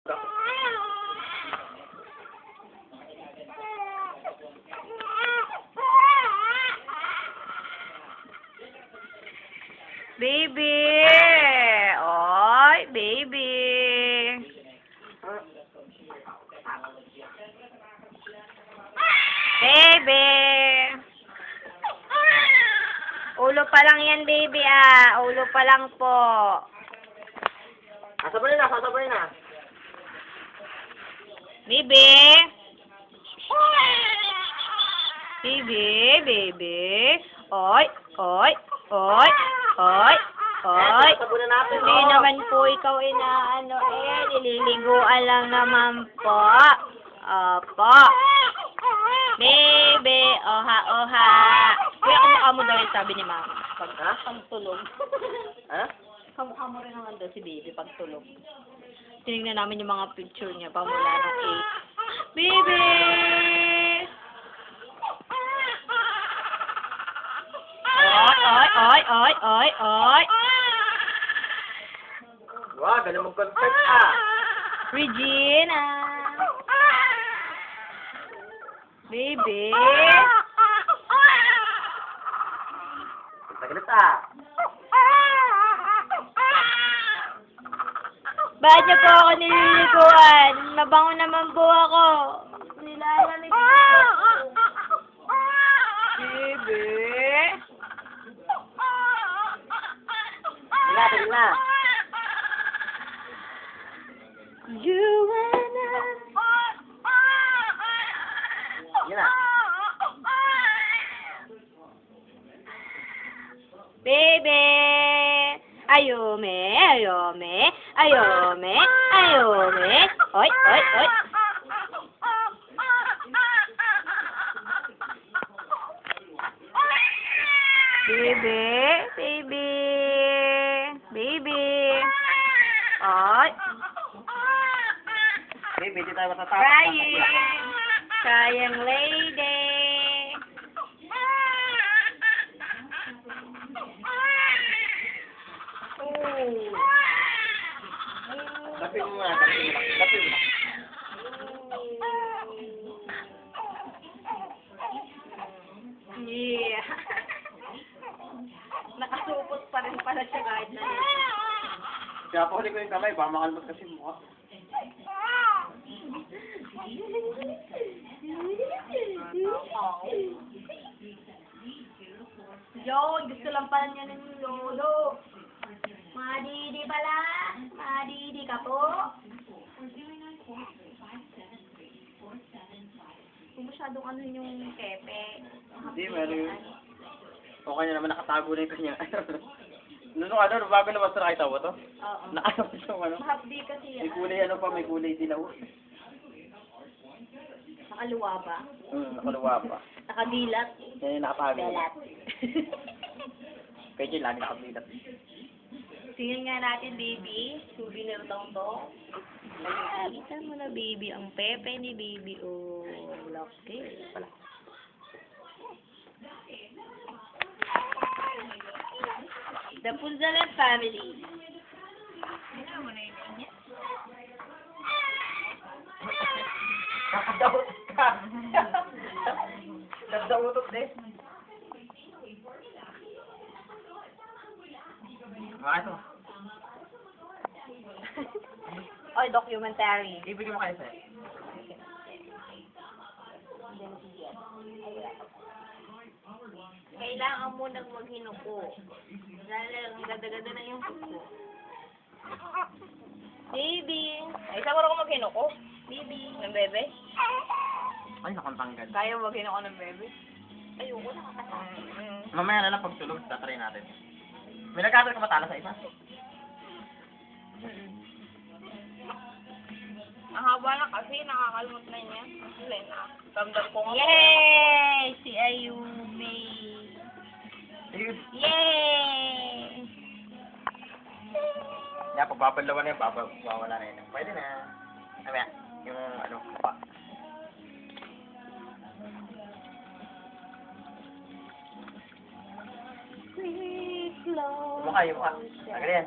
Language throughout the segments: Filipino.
Baby! Oy, baby! Baby! Ulo pa lang yan, baby, ah. Ulo pa lang po. Sasabay na, sasabay na. Baby! Baby, baby. Oy, oy, oy, oy, oy. Sasabay na natin. Hindi naman po ikaw inaano nililiguan lang naman po. Opo. Baby, oha, oha. Kuya, kamukha mo daw yung sabi ni mama. Pagtulog. Ha? Kamukha mo rin naman daw si baby pagtulog. Tinignan namin yung mga picture niya pamula ng 8. Baby! Oy, oy, oy, oy, oy. Wow, ganun mag-confess ah. Regina! Baby! Saglit ah. Bakit niyo po ako nililiguan? Mabango naman po ako. Nilalamig po. Baby! Tingnan na. Joanna! Yun na. Baby! Ayome, ayome, ayome, ayome. Oy, oy, oy. Baby, baby, baby. Oy. Baby, di tayo matatapos. Crying. Crying lady. Lapin mo na, lapin mo na, lapin mo na. Yeah. Nakasupot pa rin pala siya kahit na Kaya pa huli ko yung kamay, baka makalabot kasi mukha. Yo, gusto lang pala niya ng lolo. Madidi pala. Madidi ka po. Kung masyadong ano yung kepe. Hindi, meron yun. Okay na naman, nakatago na yung kanya. Ano, bago na basta nakita mo to? Oo. Nakatago yung ano? Mahapdi kasi yan. May kulay ano pa, may kulay dilaw. Nakaluwa ba? Nakaluwa pa. Nakadilat. Yan yung nakatago. Dalat. Kaya yun, lagi nakabilat. Tingnan nga natin, baby. Souvenir daw to. Kita mo na, baby. Ang pepe ni baby. Oh, laki. Pala. The Punzalan family. Nakadaot ka! Nagdautot din. Bakit mo? Oy, documentary. Ibigay mo kayo sa'yo. Kailangan mo nang maghinuko. Dahil ang ganda-ganda na yung kuko. Baby. Ay, saan ko maghinuko? Baby. Ng bebe? Ay, nakantanggal. Kaya mo maghinuko ng bebe? Ayoko, nakakasama. Mamaya na lang pagtulog, tatry natin. May nagkakaroon ka matala sa isa? Ang haba na kasi, nakakalimot na niya. Kasi na, damdam ko nga. Yay! Si Ayumi. Yay! Kaya pagbabalawan na yun, babawala na yun. Pwede na. Mamaya, yung ano, pa. Mukha, yung mukha. Agad yan.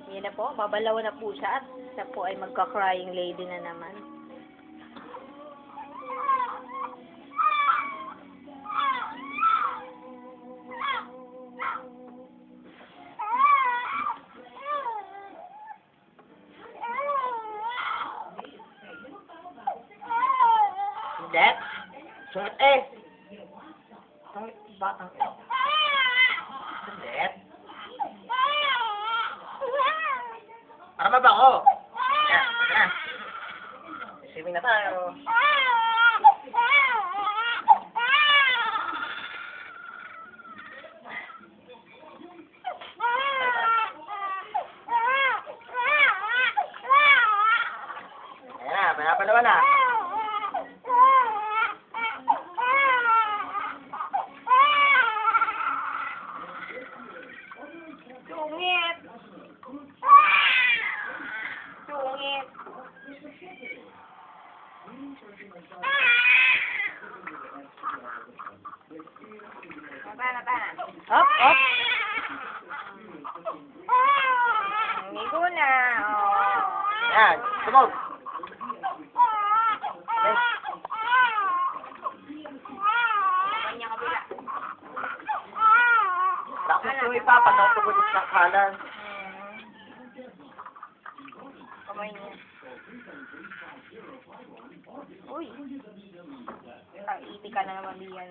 Yan na po. Babalaw na po siya at siya po ay magka-crying lady na naman. Jet? Sungit eh! Sungit, batang eh. Jet? Para mabango! Yan, yan. Swimming na tayo. Ayan na, pinapalawan na. Sungit! Sungit! Tana. Op, op! Migo na. Oh. Yan, sumog. Kanya kabila. Tapos yung ipapanaw ko sa kanan. Kamay niya. Uy. Ang iti ka na naman diyan.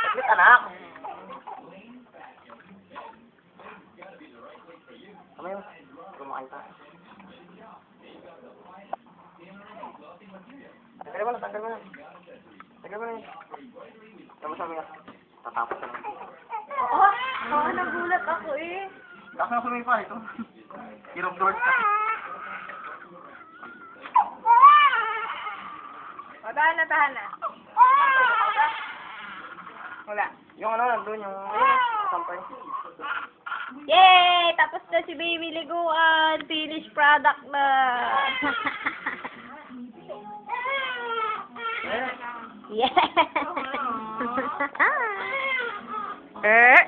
Saglit, anak. Kamay mo. Kumakain pa. Tanggal mo na. Tanggal mo na. Tapos sabi nga, tatapos na lang. Oo, nagulat ako eh. Lakas na sumipa ito. Hirap doors kasi. Tahan na. Wala. Yung ano, nandun yung sampay. Yay! Tapos na si Baby Liguan. Finished product na. Yeah! Eh.